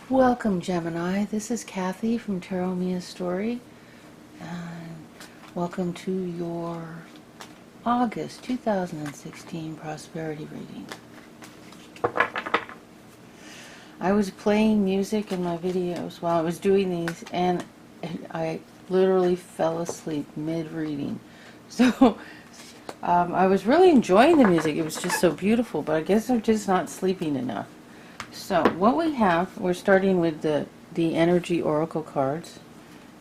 Welcome, Gemini. This is Kathy from Tarot Mia Story, and welcome to your August 2016 prosperity reading. I was playing music in my videos while I was doing these, and I literally fell asleep mid-reading. So I was really enjoying the music. It was just so beautiful, but I guess I'm just not sleeping enough. So what we have, we're starting with the energy oracle cards,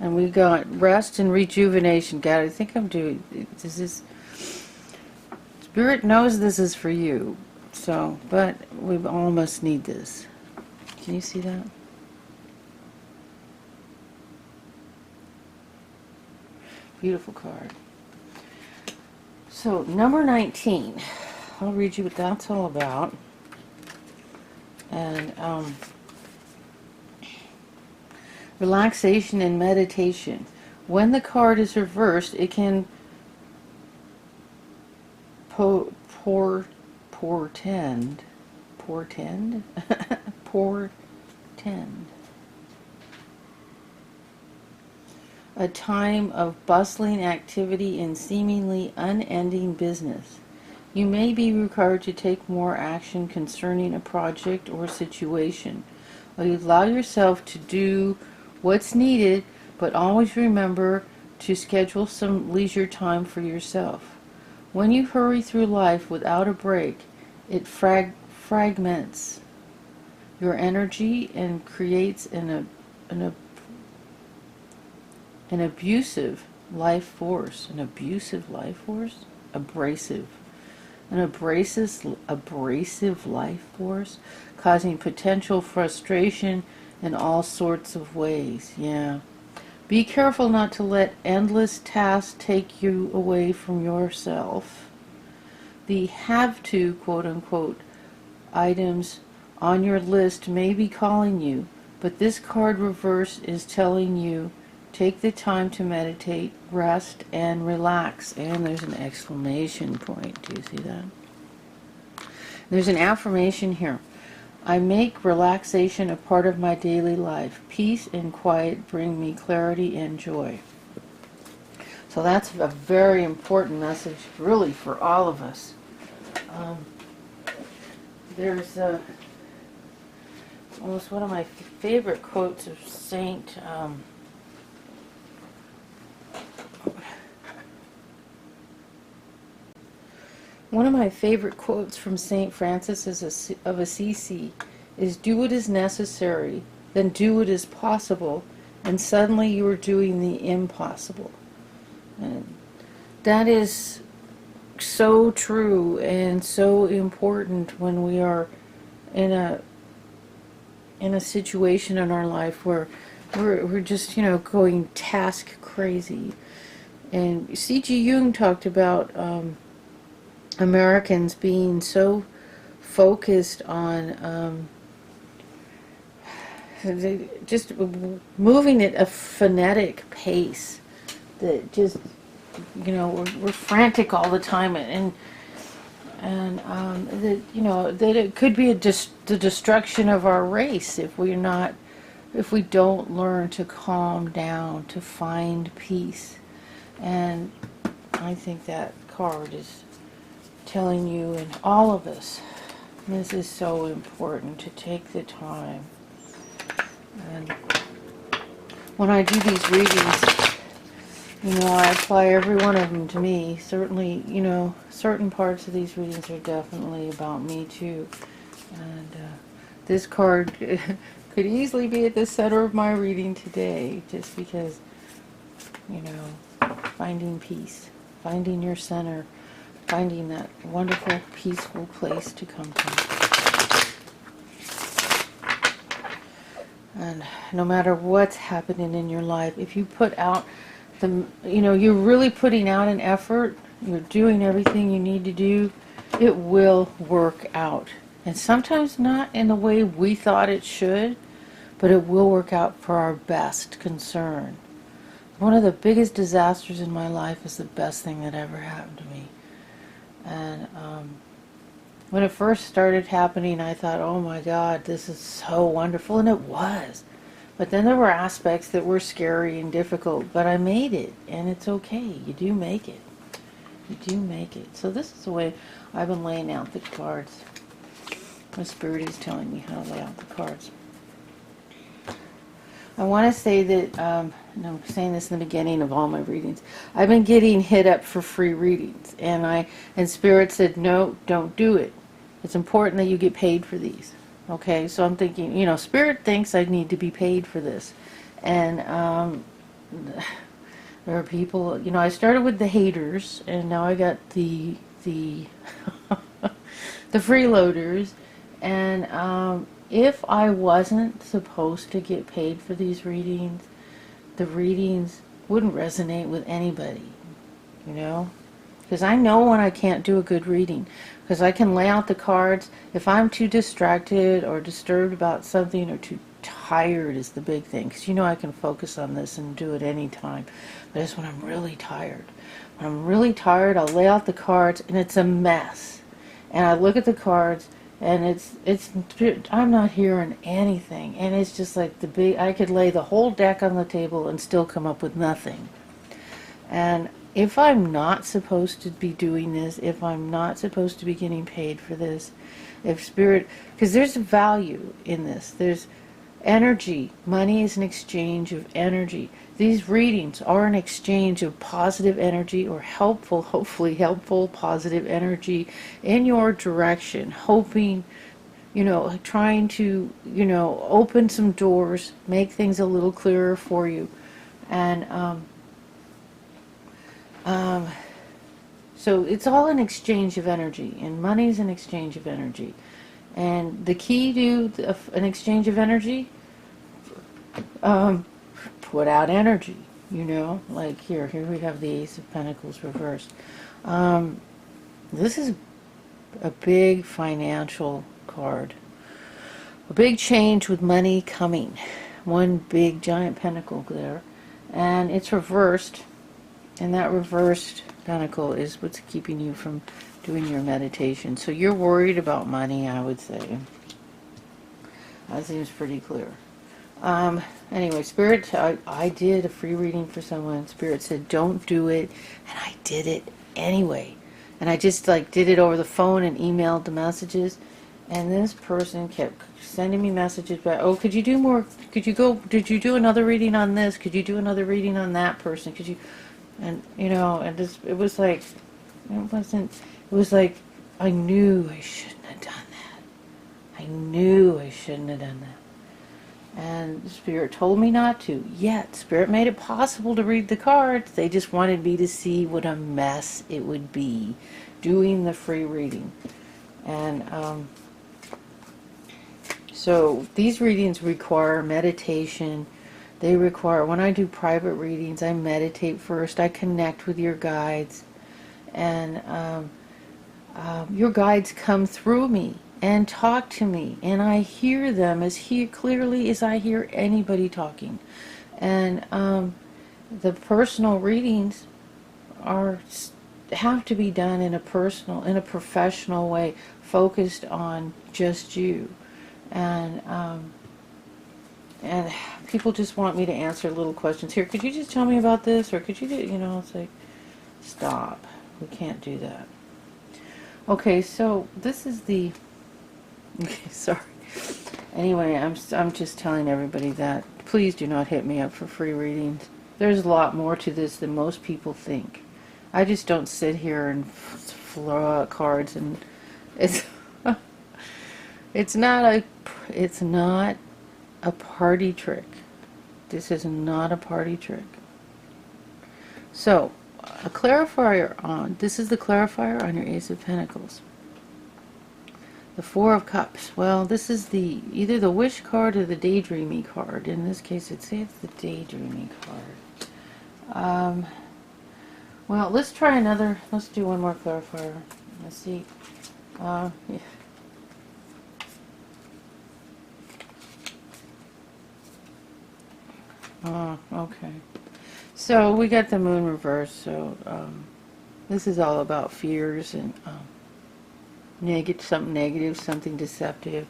and we got rest and rejuvenation. God, I think I'm doing this is Spirit knows this is for you. So, but we almost need this. Can you see that? Beautiful card. So number 19. I'll read you what that's all about. And relaxation and meditation. When the card is reversed, it can portend a time of bustling activity and seemingly unending business. You may be required to take more action concerning a project or situation. You allow yourself to do what's needed, but always remember to schedule some leisure time for yourself. When you hurry through life without a break, it fragments your energy and creates an abusive life force. An abusive life force? Abrasive. An abrasive life force, causing potential frustration in all sorts of ways. Yeah. Be careful not to let endless tasks take you away from yourself. The have to, quote unquote, items on your list may be calling you, but this card reverse is telling you take the time to meditate, rest, and relax. And there's an exclamation point. Do you see that? There's an affirmation here. I make relaxation a part of my daily life. Peace and quiet bring me clarity and joy. So that's a very important message, really, for all of us. There's almost one of my favorite quotes of Saint... One of my favorite quotes from St. Francis of Assisi is, do what is necessary, then do what is possible, and suddenly you are doing the impossible. And that is so true and so important when we are in a situation in our life where we're just, going task crazy. And C.G. Jung talked about Americans being so focused on just moving at a frenetic pace that just, we're frantic all the time, and that it could be the destruction of our race if we don't learn to calm down, to find peace. And I think that card is telling you and all of us, this is so important to take the time. And when I do these readings, I apply every one of them to me. Certainly, certain parts of these readings are definitely about me too. And this card could easily be at the center of my reading today, just because, finding peace, finding your center, finding that wonderful, peaceful place to come to. And no matter what's happening in your life, if you put out you're really putting out an effort, you're doing everything you need to do, it will work out. And sometimes not in the way we thought it should, but it will work out for our best concern. One of the biggest disasters in my life is the best thing that ever happened to me. And when it first started happening, I thought, oh my God, this is so wonderful, and it was. But then there were aspects that were scary and difficult, but I made it, and it's okay. You do make it. You do make it. So this is the way I've been laying out the cards. My spirit is telling me how to lay out the cards. I want to say that, and I'm saying this in the beginning of all my readings, I've been getting hit up for free readings, and Spirit said, no, don't do it. It's important that you get paid for these. Okay, so I'm thinking, Spirit thinks I need to be paid for this. And there are people, I started with the haters, and now I got the the freeloaders. And if I wasn't supposed to get paid for these readings, the readings wouldn't resonate with anybody, because I know when I can't do a good reading, because I can lay out the cards. If I'm too distracted or disturbed about something, or too tired is the big thing, because I can focus on this and do it anytime. But it's when I'm really tired. When I'm really tired, I'll lay out the cards and it's a mess. And I look at the cards and I'm not hearing anything. And it's just like I could lay the whole deck on the table and still come up with nothing. And if I'm not supposed to be doing this, if I'm not supposed to be getting paid for this, if Spirit, because there's value in this, there's energy. Money is an exchange of energy. These readings are an exchange of positive energy, or hopefully helpful, positive energy in your direction, hoping, trying to, open some doors, make things a little clearer for you. And so it's all an exchange of energy, and money is an exchange of energy. And the key to an exchange of energy, put out energy, like here we have the Ace of Pentacles reversed. This is a big financial card, a big change with money coming, one big giant pentacle there, and it's reversed, and that reversed pentacle is what's keeping you from doing your meditation. So you're worried about money, I would say. That seems pretty clear. Anyway, Spirit, I did a free reading for someone. Spirit said, don't do it. And I did it anyway. And I just did it over the phone and emailed the messages. And this person kept sending me messages back. Oh, could you do more? Did you do another reading on this? Could you do another reading on that person? Could you? And, it was like, it was like, I knew I shouldn't have done that. I knew I shouldn't have done that. And Spirit told me not to. Yet, Spirit made it possible to read the cards. They just wanted me to see what a mess it would be doing the free reading. And so these readings require meditation. They require, when I do private readings, I meditate first. I connect with your guides. And your guides come through me and talk to me, and I hear them as clearly as I hear anybody talking. And the personal readings have to be done in a professional way, focused on just you. And people just want me to answer little questions. Here, could you just tell me about this, or could you do? It's like, stop. We can't do that. Okay, so this is the. Okay, sorry. Anyway, I'm just telling everybody that please do not hit me up for free readings. There's a lot more to this than most people think. I just don't sit here and throw out cards, and it's it's not a party trick. This is not a party trick. So, a clarifier on, this is the clarifier on your Ace of Pentacles. The Four of Cups. Well, this is either the Wish card or the Daydreamy card. In this case, it's the Daydreamy card. Well, let's try another. Let's do one more clarifier. Let's see. Yeah. Okay. So we got the Moon reversed. So this is all about fears and something negative, something deceptive.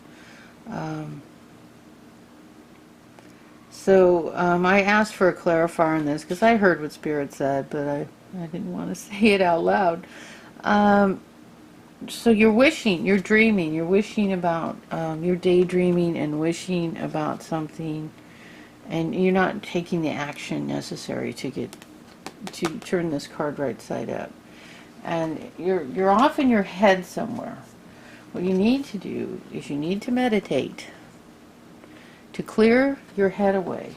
Um, I asked for a clarifier on this because I heard what Spirit said, but I didn't want to say it out loud. Um, so you're wishing, you're dreaming, you're wishing about, you're daydreaming and wishing about something, and you're not taking the action necessary to turn this card right side up. And you're off in your head somewhere. What you need to do is you need to meditate, to clear your head away,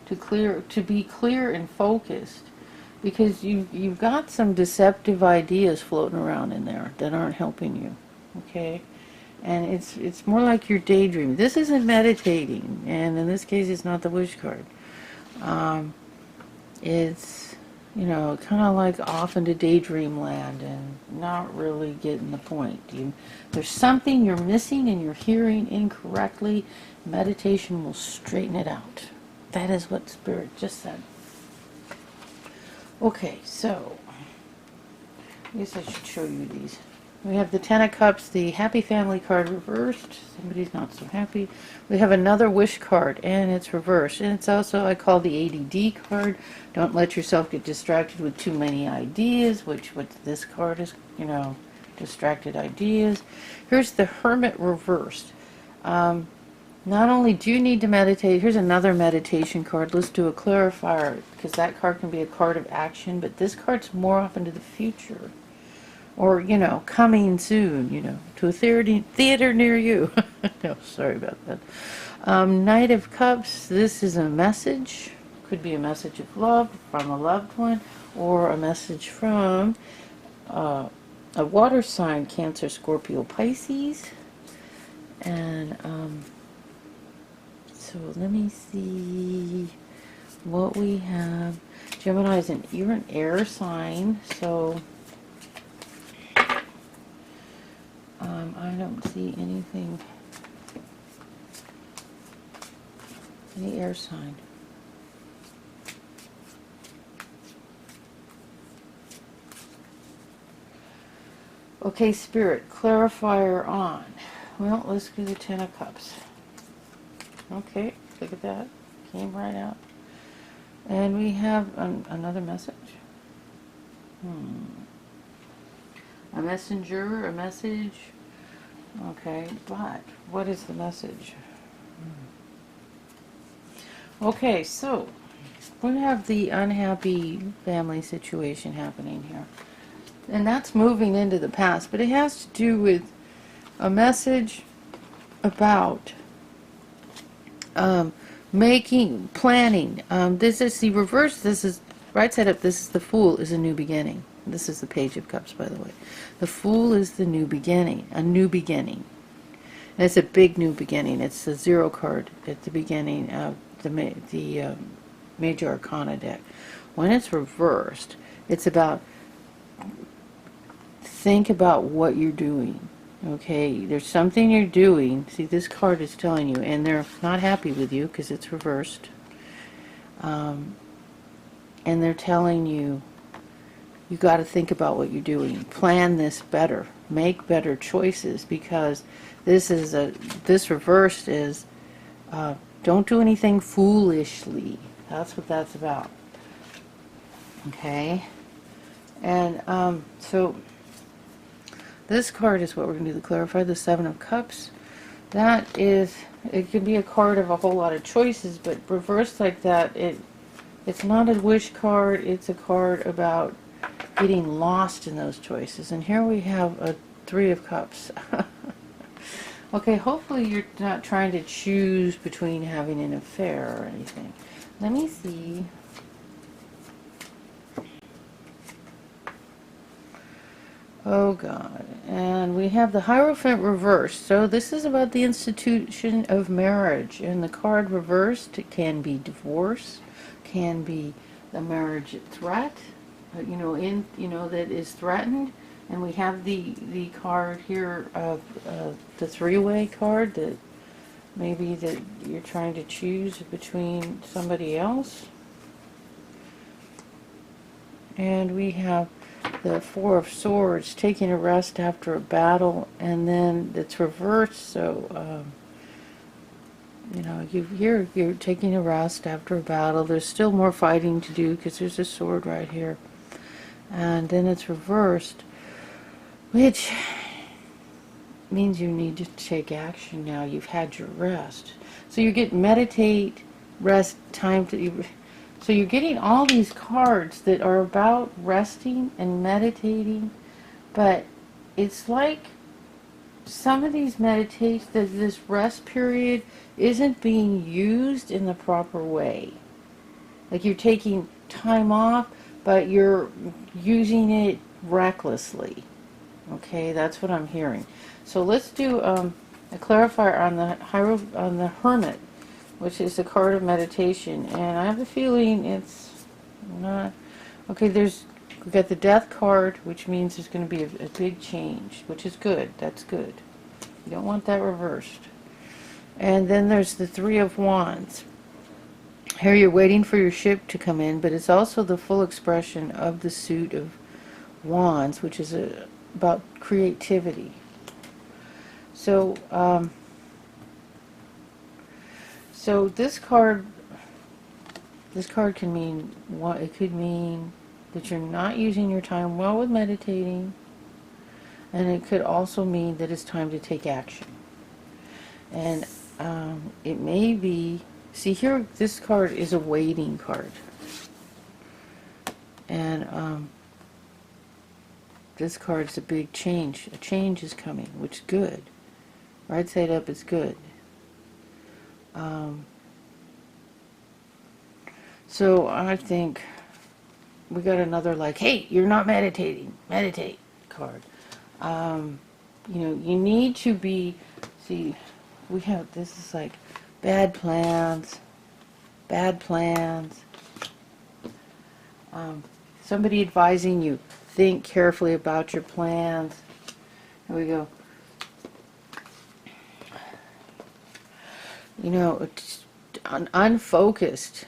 to be clear and focused, because you've got some deceptive ideas floating around in there that aren't helping you. Okay? And it's more like you're daydreaming. This isn't meditating, and in this case it's not the wish card. It's, you know, kind of like off into daydream land and not really getting the point. There's something you're missing and you're hearing incorrectly. Meditation will straighten it out. That is what Spirit just said. Okay, so I guess I should show you these. We have the Ten of Cups, the Happy Family card reversed. Somebody's not so happy. We have another Wish card, and it's reversed. And it's also, I call the ADD card. Don't let yourself get distracted with too many ideas, which what this card is, you know, distracted ideas. Here's the Hermit reversed. Not only do you need to meditate, here's another meditation card. Let's do a clarifier, because that card can be a card of action, but this card's more off into the future. Or, you know, coming soon, you know, to a theater near you. No, sorry about that. Knight of Cups, this is a message. Could be a message of love from a loved one, or a message from a water sign, Cancer, Scorpio, Pisces. And so let me see what we have. Gemini you're an air sign, so I don't see anything, any air sign. Okay, Spirit, clarifier on. Well, let's do the Ten of Cups. Okay, look at that. Came right out. And we have another message. A messenger, a message. Okay, but what is the message? Okay, so we have the unhappy family situation happening here. And that's moving into the past, but it has to do with a message about planning. This is the reverse. This is right side up. This is the Fool, is a new beginning. This is the Page of Cups, by the way. The Fool is the new beginning, a new beginning. And it's a big new beginning. It's the 0 card at the beginning of the Major Arcana deck. When it's reversed, it's about, think about what you're doing. Okay, there's something you're doing. See, this card is telling you, and they're not happy with you because it's reversed. And they're telling you, you got to think about what you're doing. Plan this better. Make better choices, because this reversed is, don't do anything foolishly. That's what that's about. Okay, and so this card is what we're going to do to clarify, the Seven of Cups. That is, it can be a card of a whole lot of choices, but reversed like that, it's not a wish card, it's a card about getting lost in those choices. And here we have a Three of Cups. Okay, hopefully you're not trying to choose between having an affair or anything. Let me see. Oh God. And we have the Hierophant reversed. So this is about the institution of marriage. And the card reversed, it can be divorce, can be the marriage threat, that is threatened. And we have the card here of the three-way card, that maybe that you're trying to choose between somebody else. And we have the Four of Swords, taking a rest after a battle, and then it's reversed. So you know, you're taking a rest after a battle. There's still more fighting to do because there's a sword right here, and then it's reversed, which means you need to take action now. You've had your rest. So you get meditate, rest, time to... So you're getting all these cards that are about resting and meditating, but it's like some of these meditations, this rest period isn't being used in the proper way. Like you're taking time off, but you're using it recklessly. Okay, that's what I'm hearing. So let's do a clarifier on the Hermit, which is the card of meditation. And I have a feeling it's not... Okay, we got the Death card, which means there's going to be a big change, which is good. That's good. You don't want that reversed. And then there's the Three of Wands. Here you're waiting for your ship to come in, but it's also the full expression of the suit of Wands, which is about creativity. So, so this card can mean what? It could mean that you're not using your time well with meditating, and it could also mean that it's time to take action. And it may be, see here, this card is a waiting card, and this card's a big change. A change is coming, which is good. Right side up is good. So I think we got another like, hey, you're not meditating. Meditate card. You know, you need to be, see, we have, this is like bad plans. Somebody advising you, think carefully about your plans. Here we go. You know, it's unfocused.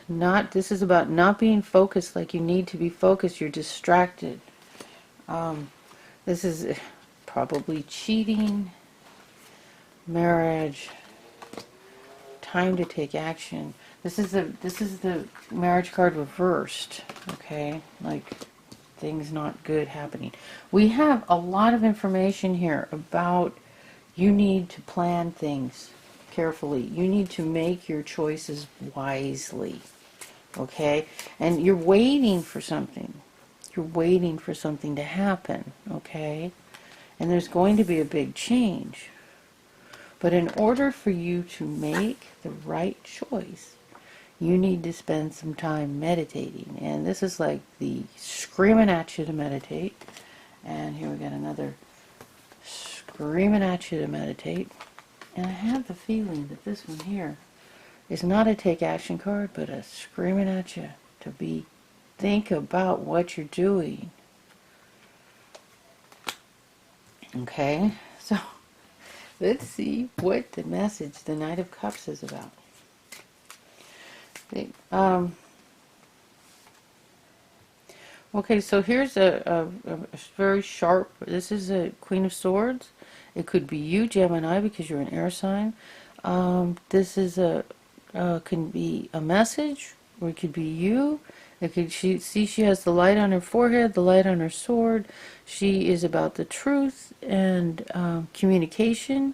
This is about not being focused like you need to be focused. You're distracted. This is probably cheating, marriage, time to take action. This is the marriage card reversed. Okay, like things not good happening. We have a lot of information here about you need to plan things carefully. You need to make your choices wisely. Okay? And you're waiting for something. You're waiting for something to happen. Okay? And there's going to be a big change. But in order for you to make the right choice, you need to spend some time meditating. And this is like the screaming at you to meditate. And here we got another screaming at you to meditate. And I have the feeling that this one here is not a take action card, but a screaming at you to think about what you're doing. Okay, so let's see what the message the Knight of Cups is about. Okay, so here's a very sharp, this is a Queen of Swords. It could be you, Gemini, because you're an air sign. This is can be a message, or it could be you. It could, she has the light on her forehead, the light on her sword. She is about the truth and communication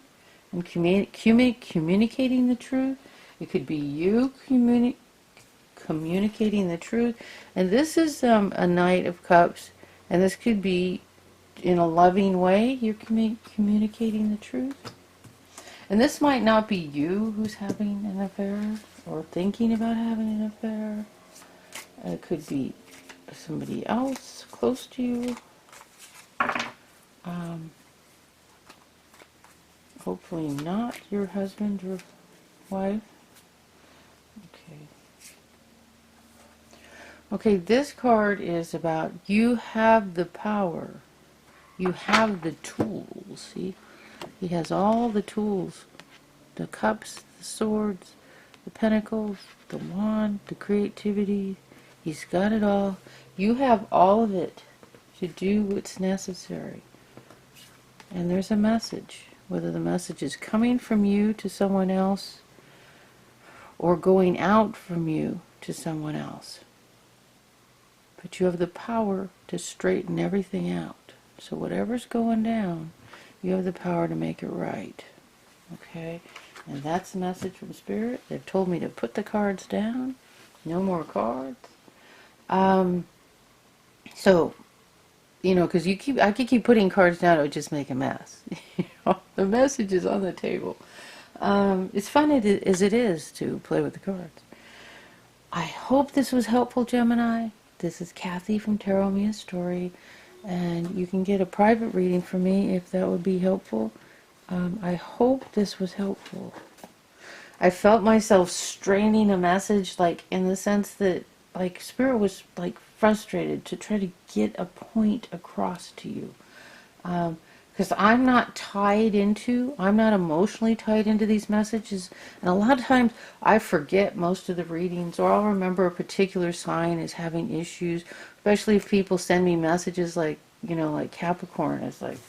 and communicating the truth. It could be you communicating the truth. And this is a Knight of Cups, and this could be in a loving way. You're communicating the truth. And this might not be you who's having an affair or thinking about having an affair. It could be somebody else close to you. Hopefully not your husband or wife. Okay. Okay, this card is about you have the power. You have the tools. See? He has all the tools. The cups, the swords, the pentacles, the wand, the creativity. He's got it all. You have all of it. to do what's necessary. And there's a message, whether the message is coming from you to someone else or going out from you to someone else. But you have the power to straighten everything out. So whatever's going down, you have the power to make it right. Okay? And that's the message from Spirit. They've told me to put the cards down. No more cards. So, because I could keep putting cards down, it would just make a mess. The message is on the table. It's fun as it is to play with the cards. I hope this was helpful, Gemini. This is Kathy from Tarot Me a Story, and you can get a private reading from me if that would be helpful. I hope this was helpful. I felt myself straining a message, like in the sense that, like, Spirit was like frustrated to try to get a point across to you. Because I'm not emotionally tied into these messages. And a lot of times I forget most of the readings, or I'll remember a particular sign is having issues, especially if people send me messages like Capricorn. It's like,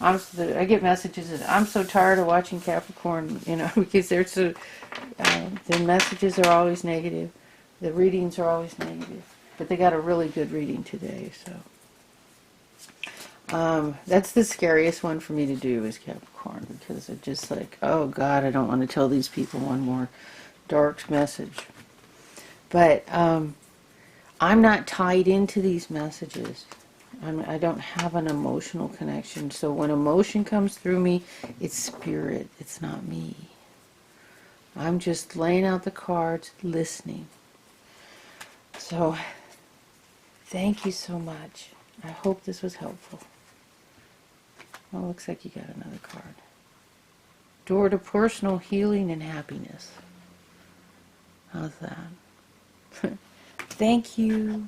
I get messages that I'm so tired of watching Capricorn, because their messages are always negative. The readings are always negative. But they got a really good reading today, so. That's the scariest one for me to do is Capricorn, because it's just like, oh God, I don't want to tell these people one more dark message. But I'm not tied into these messages. I don't have an emotional connection. So when emotion comes through me, it's Spirit. It's not me. I'm just laying out the cards, listening. So thank you so much. I hope this was helpful. Well, looks like you got another card. Door to personal healing and happiness. How's that? Thank you.